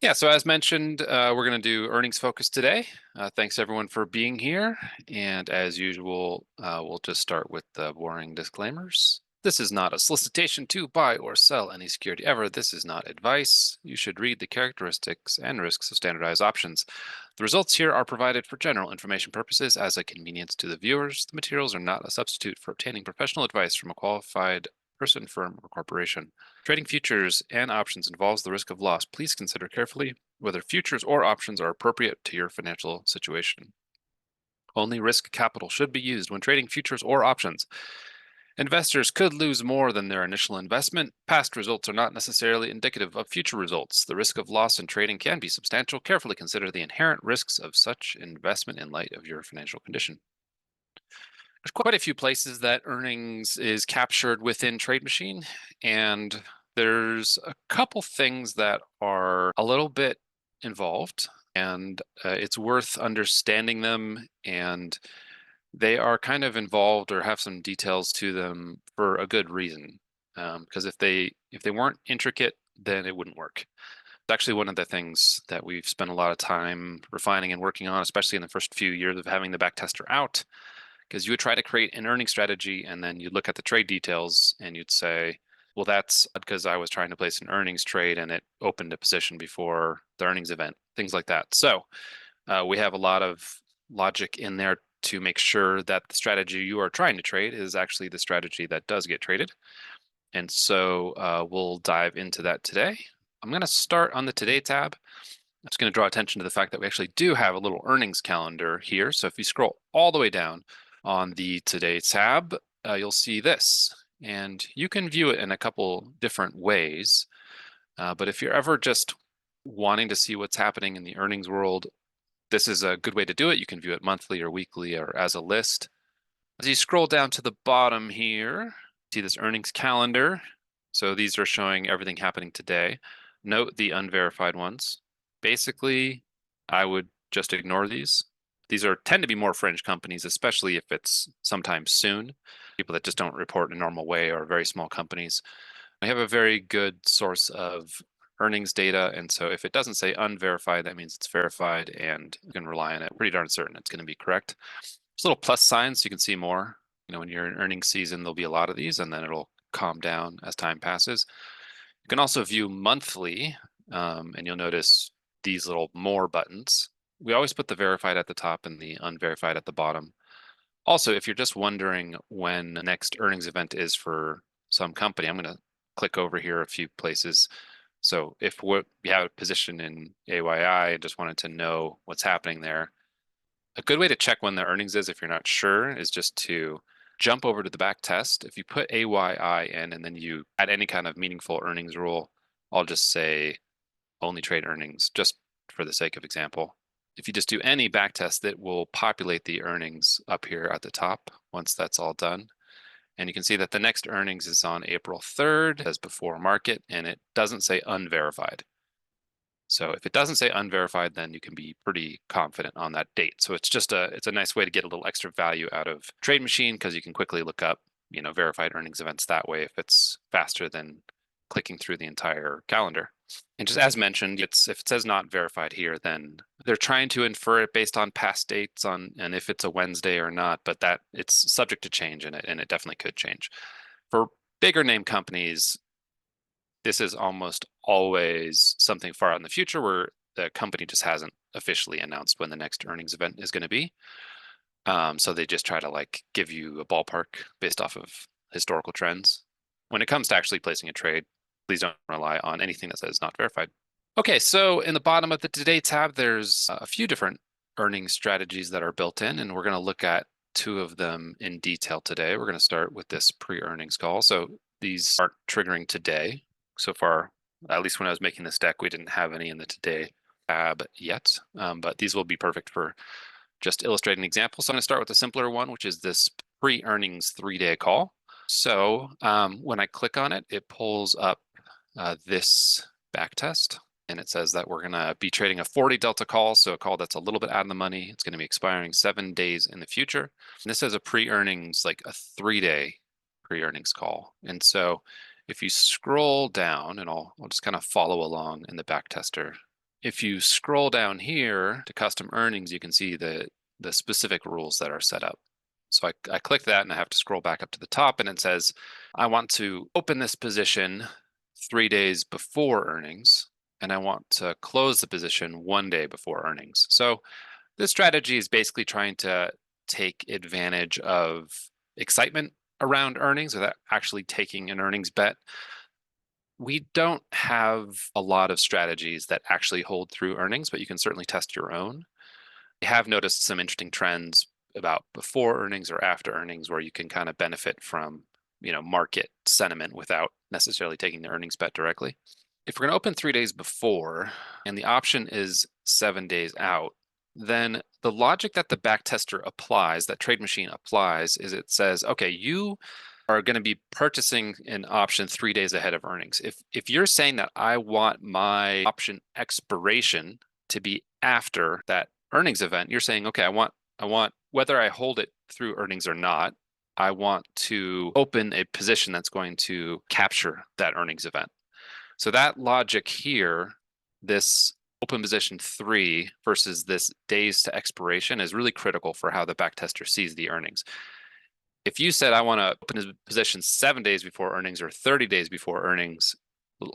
Yeah, so as mentioned, we're going to do earnings focus today. Thanks everyone for being here. And as usual, we'll just start with the boring disclaimers. This is not a solicitation to buy or sell any security ever. This is not advice. You should read the characteristics and risks of standardized options. The results here are provided for general information purposes as a convenience to the viewers. The materials are not a substitute for obtaining professional advice from a qualified person, firm, or corporation. Trading futures and options involves the risk of loss. Please consider carefully whether futures or options are appropriate to your financial situation. Only risk capital should be used when trading futures or options. Investors could lose more than their initial investment. Past results are not necessarily indicative of future results. The risk of loss in trading can be substantial. Carefully consider the inherent risks of such investment in light of your financial condition. There's quite a few places that earnings is captured within TradeMachine, and there's a couple things that are a little bit involved, and it's worth understanding them, and they are kind of involved or have some details to them for a good reason. Because if they weren't intricate, then it wouldn't work. It's actually one of the things that we've spent a lot of time refining and working on, especially in the first few years of having the backtester out. Because you would try to create an earnings strategy and then you'd look at the trade details and you'd say, well, that's because I was trying to place an earnings trade and it opened a position before the earnings event, things like that. So we have a lot of logic in there to make sure that the strategy you are trying to trade is actually the strategy that does get traded. And so we'll dive into that today. I'm going to start on the Today tab. I'm just going to draw attention to the fact that we actually do have a little earnings calendar here. So if you scroll all the way down on the Today tab, you'll see this. And you can view it in a couple different ways. But if you're ever just wanting to see what's happening in the earnings world, this is a good way to do it. You can view it monthly or weekly or as a list. As you scroll down to the bottom here, see this earnings calendar. So these are showing everything happening today. Note the unverified ones. Basically, I would just ignore these. These tend to be more fringe companies, especially if it's sometime soon. People that just don't report in a normal way or very small companies. We have a very good source of earnings data, and so if it doesn't say unverified, that means it's verified, and you can rely on it. Pretty darn certain it's going to be correct. There's little plus signs so you can see more. When you're in earnings season, there'll be a lot of these, and then it'll calm down as time passes. You can also view monthly, and you'll notice these little more buttons. We always put the verified at the top and the unverified at the bottom. Also, if you're just wondering when the next earnings event is for some company, I'm going to click over here a few places. So if you have a position in AYI and just wanted to know what's happening there, a good way to check when the earnings is if you're not sure is just to jump over to the back test. If you put AYI in and then you add any kind of meaningful earnings rule, I'll just say only trade earnings, just for the sake of example. If you just do any back test, it will populate the earnings up here at the top once that's all done. And you can see that the next earnings is on April 3rd, as before market, and it doesn't say unverified. So if it doesn't say unverified, then you can be pretty confident on that date. So it's a nice way to get a little extra value out of TradeMachine because you can quickly look up, verified earnings events that way if it's faster than clicking through the entire calendar. And just as mentioned, if it says not verified here, then they're trying to infer it based on past dates and if it's a Wednesday or not, but that it's subject to change and it definitely could change. For bigger name companies, this is almost always something far out in the future where the company just hasn't officially announced when the next earnings event is going to be. So they just try to give you a ballpark based off of historical trends. When it comes to actually placing a trade, please don't rely on anything that says not verified. Okay, so in the bottom of the Today tab, there's a few different earnings strategies that are built in, and we're going to look at two of them in detail today. We're going to start with this pre-earnings call. So these aren't triggering today. So far, at least when I was making this deck, we didn't have any in the Today tab yet, but these will be perfect for just illustrating an example. So I'm going to start with a simpler one, which is this pre-earnings 3-day call. So when I click on it, it pulls up this back test, and it says that we're going to be trading a 40 delta call, so a call that's a little bit out of the money. It's going to be expiring 7 days in the future. And this is a pre-earnings, like a 3-day pre-earnings call. And so if you scroll down, and I'll just kind of follow along in the back tester, if you scroll down here to custom earnings, you can see the specific rules that are set up. So I click that and I have to scroll back up to the top, and it says, I want to open this position 3 days before earnings, and I want to close the position 1 day before earnings. So this strategy is basically trying to take advantage of excitement around earnings without actually taking an earnings bet. We don't have a lot of strategies that actually hold through earnings, but you can certainly test your own. I have noticed some interesting trends about before earnings or after earnings where you can kind of benefit from, market sentiment without necessarily taking the earnings bet directly. If we're going to open 3 days before and the option is 7 days out, then the logic that the backtester applies, that TradeMachine applies, is it says, okay, you are going to be purchasing an option 3 days ahead of earnings. If you're saying that I want my option expiration to be after that earnings event, you're saying, okay, I want whether I hold it through earnings or not, I want to open a position that's going to capture that earnings event. So that logic here, this open position 3 versus this days to expiration, is really critical for how the backtester sees the earnings. If you said I want to open a position 7 days before earnings or 30 days before earnings,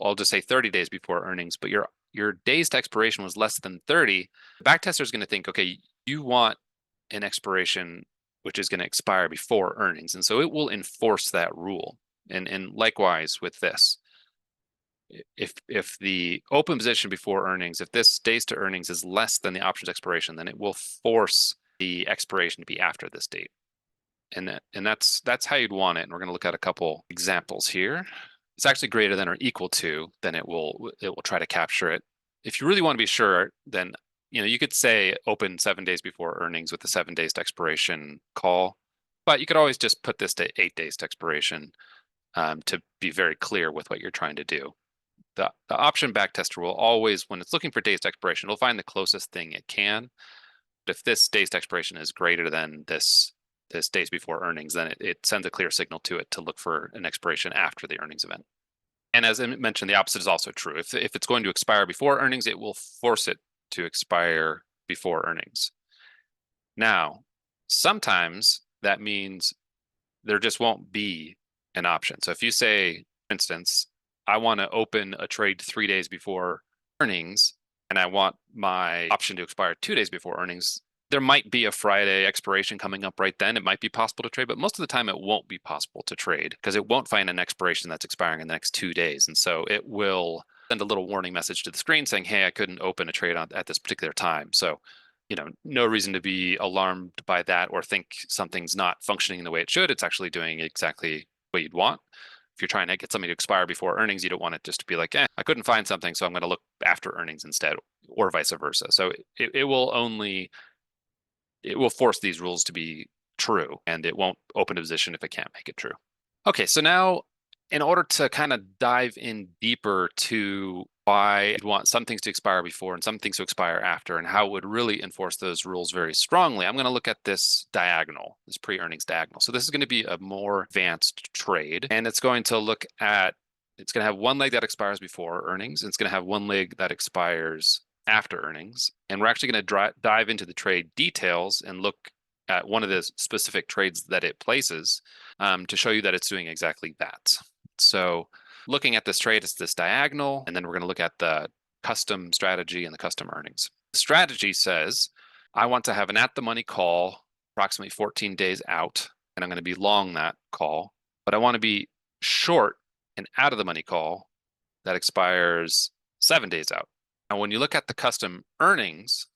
I'll just say 30 days before earnings, but your days to expiration was less than 30, the backtester is going to think, okay, you want an expiration which is going to expire before earnings. And so it will enforce that rule. And likewise with this. If the open position before earnings, if this days to earnings is less than the options expiration, then it will force the expiration to be after this date. And that's how you'd want it. And we're going to look at a couple examples here. It's actually greater than or equal to, then it will try to capture it. If you really want to be sure, then you could say open 7 days before earnings with the 7 days to expiration call, but you could always just put this to 8 days to expiration to be very clear with what you're trying to do. The option backtester will always, when it's looking for days to expiration, it'll find the closest thing it can. But if this days to expiration is greater than this days before earnings, then it sends a clear signal to it to look for an expiration after the earnings event. And as I mentioned, the opposite is also true. If it's going to expire before earnings, it will force it to expire before earnings. Now, sometimes that means there just won't be an option. So if you say, for instance, I want to open a trade 3 days before earnings, and I want my option to expire 2 days before earnings, there might be a Friday expiration coming up right then. It might be possible to trade, but most of the time it won't be possible to trade because it won't find an expiration that's expiring in the next 2 days. And so it will send a little warning message to the screen saying, hey, I couldn't open a trade at this particular time. So, no reason to be alarmed by that or think something's not functioning the way it should. It's actually doing exactly what you'd want. If you're trying to get something to expire before earnings, you don't want it just to be like, I couldn't find something, so I'm going to look after earnings instead, or vice versa. So it will force these rules to be true, and it won't open a position if it can't make it true. Okay, so now in order to kind of dive in deeper to why you'd want some things to expire before and some things to expire after, and how it would really enforce those rules very strongly, I'm going to look at this diagonal, this pre-earnings diagonal. So this is going to be a more advanced trade, and it's going to have one leg that expires before earnings, and it's going to have one leg that expires after earnings. And we're actually going to dive into the trade details and look at one of the specific trades that it places to show you that it's doing exactly that. So looking at this trade, it's this diagonal, and then we're going to look at the custom strategy and the custom earnings. The strategy says, I want to have an at-the-money call approximately 14 days out, and I'm going to be long that call, but I want to be short an out-of-the-money call that expires 7 days out. Now, when you look at the custom earnings,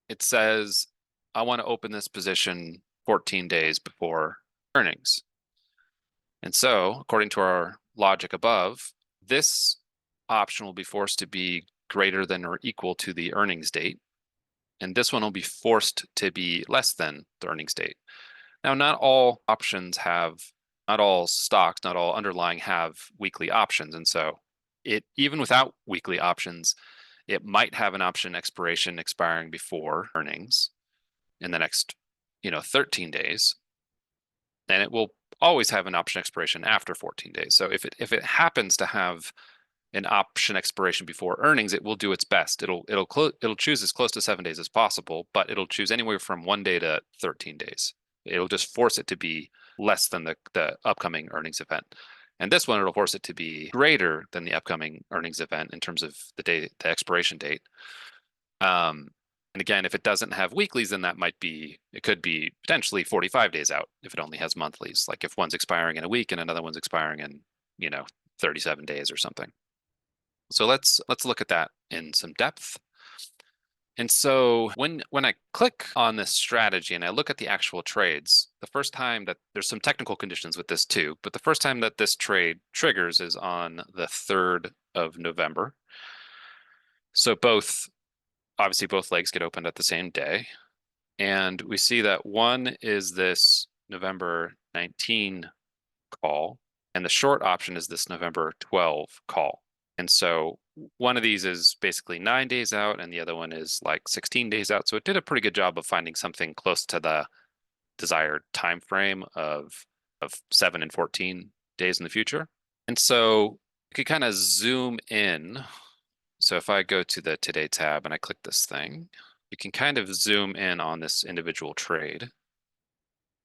it says, I want to open this position 14 days before earnings. And so, according to our logic above, this option will be forced to be greater than or equal to the earnings date. And this one will be forced to be less than the earnings date. Now, not all stocks, not all underlying have weekly options. And so even without weekly options, it might have an option expiration expiring before earnings in the next 13 days. And it will always have an option expiration after 14 days. So if it happens to have an option expiration before earnings, it will do its best. It'll choose as close to 7 days as possible, but it'll choose anywhere from 1 day to 13 days. It'll just force it to be less than the upcoming earnings event. And this one, it'll force it to be greater than the upcoming earnings event in terms of the expiration date. And again, if it doesn't have weeklies, then it could be potentially 45 days out if it only has monthlies, like if one's expiring in a week and another one's expiring in, 37 days or something. So let's look at that in some depth. And so when I click on this strategy and I look at the actual trades, the first time that there's some technical conditions with this too, but the first time that this trade triggers is on the 3rd of November. So obviously both legs get opened at the same day. And we see that one is this November 19 call, and the short option is this November 12 call. And so one of these is basically 9 days out, and the other one is like 16 days out. So it did a pretty good job of finding something close to the desired time frame of 7 and 14 days in the future. And so you could kind of zoom in. So if I go to the Today tab and I click this thing, you can kind of zoom in on this individual trade.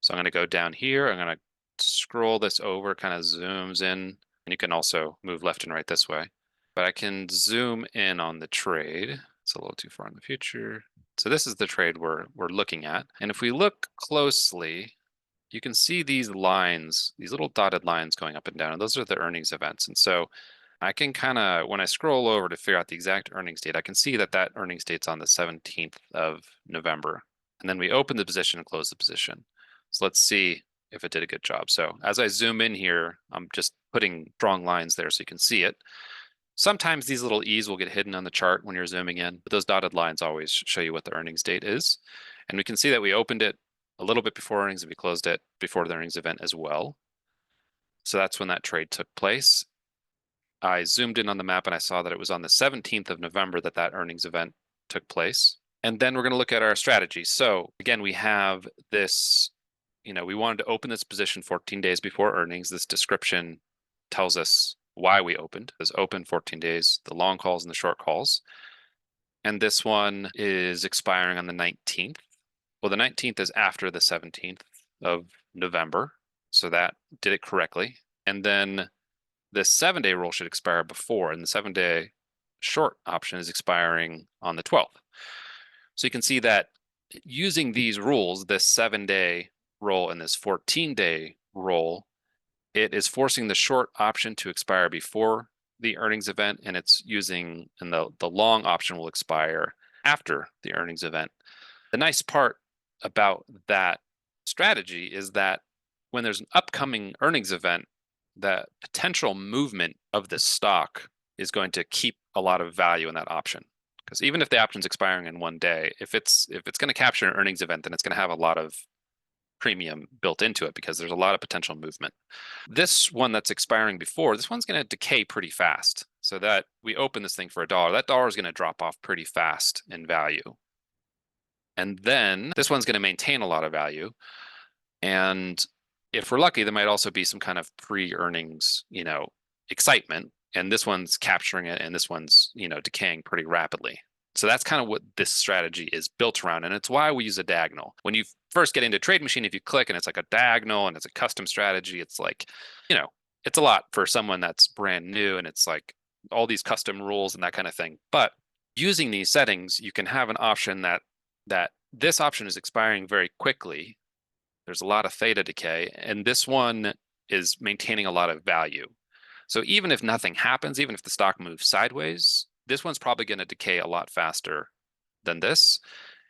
So I'm going to go down here. I'm going to scroll this over, kind of zooms in, and you can also move left and right this way. But I can zoom in on the trade. It's a little too far in the future. So this is the trade we're looking at. And if we look closely, you can see these lines, these little dotted lines going up and down, and those are the earnings events. And so I can kind of, when I scroll over to figure out the exact earnings date, I can see that earnings date's on the 17th of November. And then we open the position and close the position. So let's see if it did a good job. So as I zoom in here, I'm just putting strong lines there so you can see it. Sometimes these little E's will get hidden on the chart when you're zooming in, but those dotted lines always show you what the earnings date is. And we can see that we opened it a little bit before earnings and we closed it before the earnings event as well. So that's when that trade took place. I zoomed in on the map and I saw that it was on the 17th of November that earnings event took place. And then we're going to look at our strategy. So again, we have this, we wanted to open this position 14 days before earnings. This description tells us why we opened. It was open 14 days, the long calls and the short calls. And this one is expiring on the 19th. Well, the 19th is after the 17th of November. So that did it correctly. And then the 7-day rule should expire before, and the 7-day short option is expiring on the 12th. So you can see that using these rules, this 7-day roll and this 14-day roll, it is forcing the short option to expire before the earnings event, and it's using, and the long option will expire after the earnings event. The nice part about that strategy is that when there's an upcoming earnings event, the potential movement of the stock is going to keep a lot of value in that option. Because even if the option's expiring in 1 day, if it's going to capture an earnings event, then it's going to have a lot of premium built into it because there's a lot of potential movement. This one that's expiring before, this one's going to decay pretty fast. So that we open this thing for $1, that dollar is going to drop off pretty fast in value. And then this one's going to maintain a lot of value. And if we're lucky, there might also be some kind of pre-earnings, excitement. And this one's capturing it, and this one's, decaying pretty rapidly. So that's kind of what this strategy is built around. And it's why we use a diagonal. When you first get into TradeMachine, if you click and it's like a diagonal and it's a custom strategy, it's like, it's a lot for someone that's brand new, and it's like all these custom rules and that kind of thing. But using these settings, you can have an option that this option is expiring very quickly. There's a lot of theta decay, and this one is maintaining a lot of value. So even if nothing happens, even if the stock moves sideways, this one's probably going to decay a lot faster than this.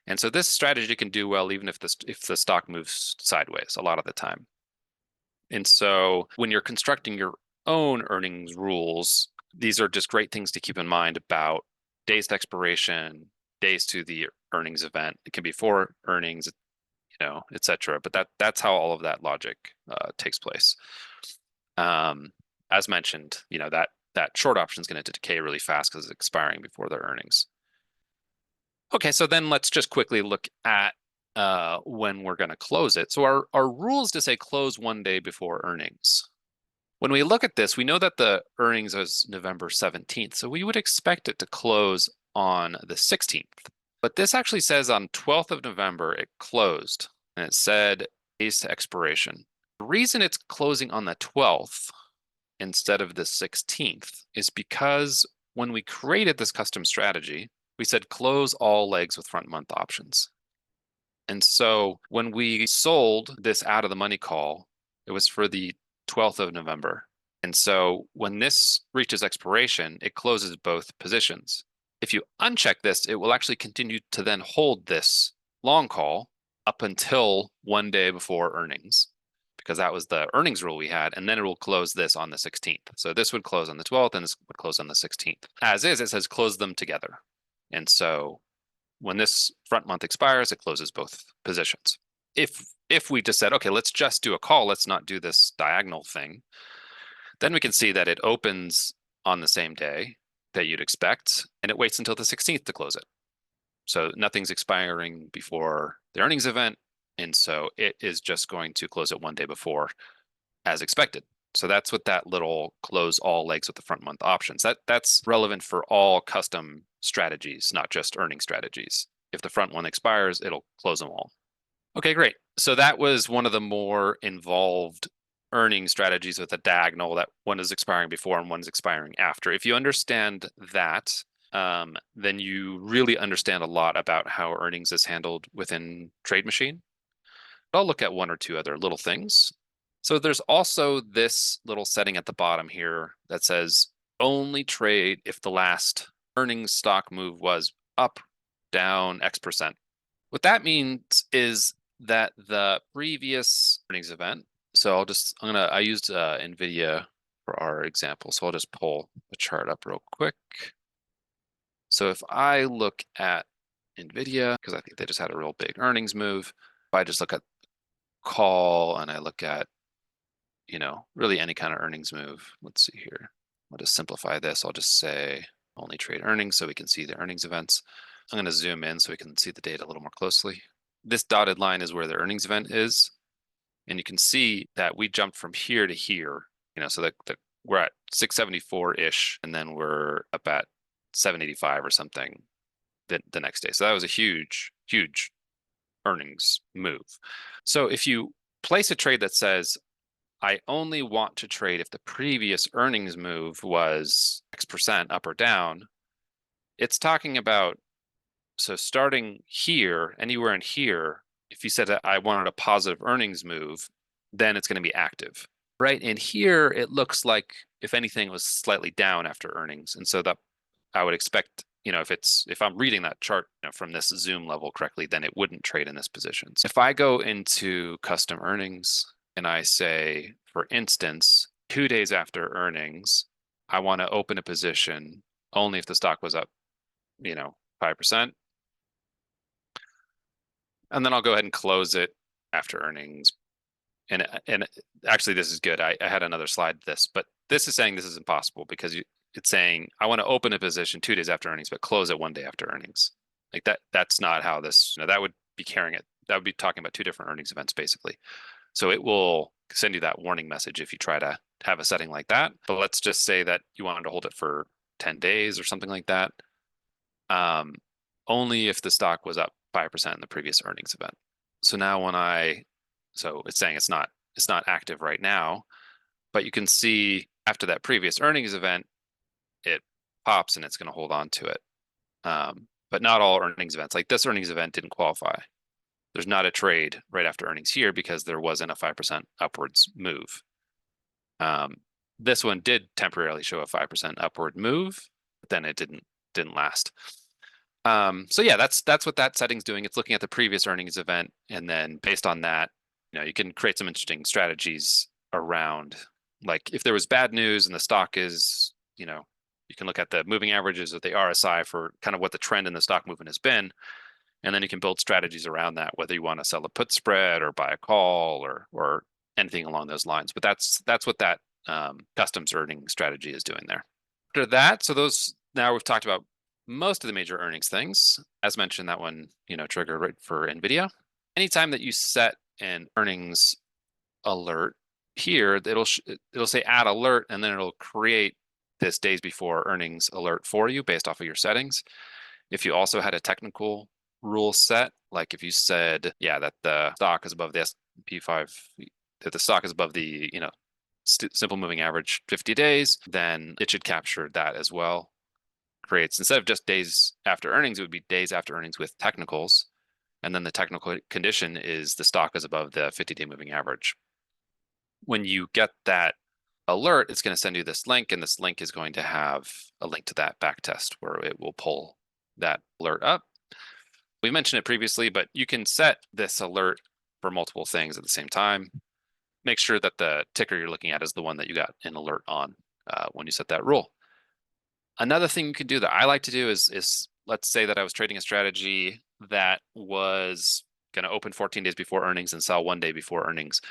And so this strategy can do well even if the stock moves sideways a lot of the time. And so when you're constructing your own earnings rules, these are just great things to keep in mind about days to expiration, days to the earnings event. It can be for earnings, et cetera. But that's how all of that logic takes place. As mentioned, that short option is going to decay really fast because it's expiring before their earnings. Okay, so then let's just quickly look at when we're going to close it. So our rules to say close 1 day before earnings. When we look at this, we know that the earnings is November 17th, so we would expect it to close on the 16th. But this actually says on 12th of November, it closed, and it said days to expiration. The reason it's closing on the 12th instead of the 16th is because when we created this custom strategy, we said close all legs with front month options. And so when we sold this out of the money call, it was for the 12th of November. And so when this reaches expiration, it closes both positions. If you uncheck this, it will actually continue to then hold this long call up until one day before earnings, because that was the earnings rule we had. And then it will close this on the 16th. So this would close on the 12th and this would close on the 16th. As is, it says close them together. And so when this front month expires, it closes both positions. If we just said, okay, let's just do a call, let's not do this diagonal thing, then we can see that it opens on the same day that you'd expect, and it waits until the 16th to close it. So nothing's expiring before the earnings event, and so it is just going to close it one day before as expected. So that's what that little close all legs with the front month options. That's relevant for all custom strategies, not just earning strategies. If the front one expires, it'll close them all. Okay, great. So that was one of the more involved earning strategies with a diagonal, that one is expiring before and one is expiring after. If you understand that, then you really understand a lot about how earnings is handled within TradeMachine. I'll look at one or two other little things. So there's also this little setting at the bottom here that says only trade if the last earnings stock move was up, down X%. What that means is that the previous earnings event, so I used NVIDIA for our example, so I'll just pull the chart up real quick. So if I look at NVIDIA, because I think they just had a real big earnings move, if I just look at call and I look at, really any kind of earnings move, let's see here. I'll just simplify this. I'll just say only trade earnings so we can see the earnings events. I'm going to zoom in so we can see the data a little more closely. This dotted line is where the earnings event is. And you can see that we jumped from here to here, so that we're at 674-ish, and then we're up at 785 or something the next day. So that was a huge, huge earnings move. So if you place a trade that says, I only want to trade if the previous earnings move was X% up or down, it's talking about, so starting here, anywhere in here, if you said that I wanted a positive earnings move, then it's going to be active, right? And here it looks like, if anything, it was slightly down after earnings. And so that I would expect, if I'm reading that chart from this zoom level correctly, then it wouldn't trade in this position. So if I go into custom earnings and I say, for instance, 2 days after earnings, I want to open a position only if the stock was up, 5%. And then I'll go ahead and close it after earnings. And actually, this is good. I had another slide this, but this is saying this is impossible because it's saying I want to open a position 2 days after earnings, but close it 1 day after earnings. Like that's not how this, that would be carrying it. That would be talking about two different earnings events, basically. So it will send you that warning message if you try to have a setting like that. But let's just say that you wanted to hold it for 10 days or something like that. Only if the stock was up 5% in the previous earnings event. So now so it's saying it's not active right now, but you can see after that previous earnings event, it pops and it's going to hold on to it. But not all earnings events, like this earnings event didn't qualify. There's not a trade right after earnings here because there wasn't a 5% upwards move. This one did temporarily show a 5% upward move, but then it didn't last. So yeah, that's what that setting's doing. It's looking at the previous earnings event, and then based on that, you can create some interesting strategies around, like if there was bad news and the stock is, you can look at the moving averages of the RSI for kind of what the trend in the stock movement has been, and then you can build strategies around that, whether you want to sell a put spread or buy a call or anything along those lines. But that's what that customs earning strategy is doing there. After that, now we've talked about most of the major earnings things. As mentioned, that one, triggered right for NVIDIA. Anytime that you set an earnings alert, here it'll say add alert, and then it'll create this days before earnings alert for you based off of your settings. If you also had a technical rule set, like if you said, yeah, that the stock is above the S&P 5, that the stock is above the, simple moving average 50 days, then it should capture that as well. Creates, instead of just days after earnings, it would be days after earnings with technicals. And then the technical condition is the stock is above the 50-day moving average. When you get that alert, it's going to send you this link, and this link is going to have a link to that back test where it will pull that alert up. We mentioned it previously, but you can set this alert for multiple things at the same time. Make sure that the ticker you're looking at is the one that you got an alert on when you set that rule. Another thing you can do that I like to do is let's say that I was trading a strategy that was going to open 14 days before earnings and sell 1 day before earnings.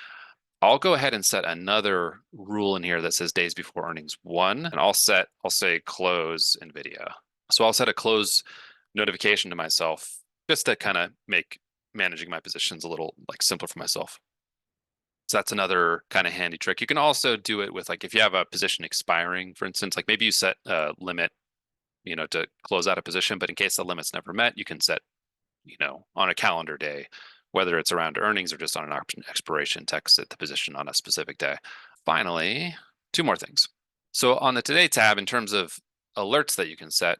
I'll go ahead and set another rule in here that says days before earnings 1, and I'll say close NVIDIA. So I'll set a close notification to myself just to kind of make managing my positions a little simpler for myself. So that's another kind of handy trick. You can also do it with if you have a position expiring, for instance, maybe you set a limit, to close out a position, but in case the limit's never met, you can set, on a calendar day, whether it's around earnings or just on an option expiration, to exit the position on a specific day. Finally, 2 more things. So on the Today tab, in terms of alerts that you can set,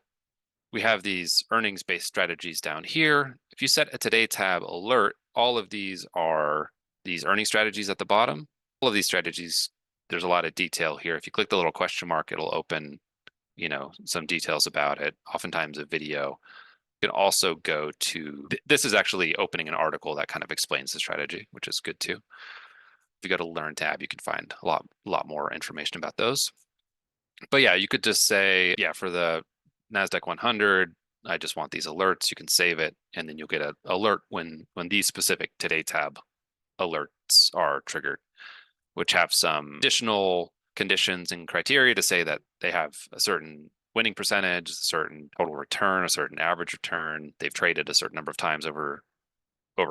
we have these earnings-based strategies down here. If you set a Today tab alert, all of these are these earning strategies at the bottom. All of these strategies, there's a lot of detail here. If you click the little question mark, it'll open, some details about it, oftentimes a video. You can also go to, this is actually opening an article that kind of explains the strategy, which is good too. If you go to Learn tab, you can find a lot more information about those. But yeah, you could just say, yeah, for the NASDAQ 100, I just want these alerts. You can save it, and then you'll get an alert when these specific Today tab alerts are triggered, which have some additional conditions and criteria to say that they have a certain winning percentage, a certain total return, a certain average return. They've traded a certain number of times over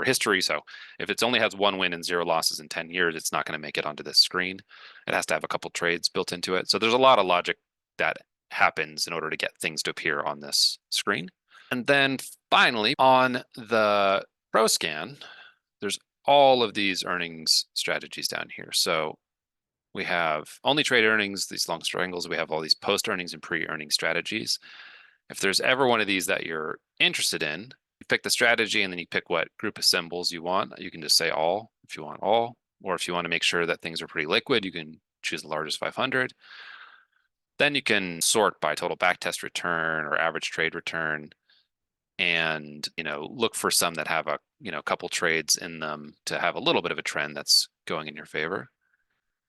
history. So if it only has 1 win and 0 losses in 10 years, it's not going to make it onto this screen. It has to have a couple trades built into it. So there's a lot of logic that happens in order to get things to appear on this screen. And then finally, on the ProScan, there's all of these earnings strategies down here. So we have only trade earnings, these long triangles. We have all these post earnings and pre-earning strategies. If there's ever one of these that you're interested in, you pick the strategy and then you pick what group of symbols you want. You can just say all if you want all, or if you want to make sure that things are pretty liquid, you can choose the largest 500. Then you can sort by total backtest return or average trade return, and look for some that have a couple trades in them to have a little bit of a trend that's going in your favor.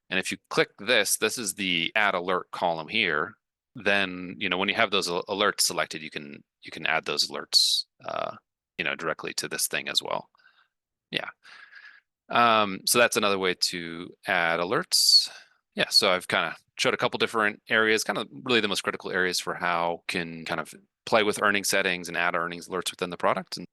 And if you click this is the add alert column here. Then when you have those alerts selected, you can add those alerts directly to this thing as well. Yeah. So that's another way to add alerts. Yeah, so I've kind of showed a couple different areas, kind of really the most critical areas for how you can kind of play with earning settings and add earnings alerts within the product. And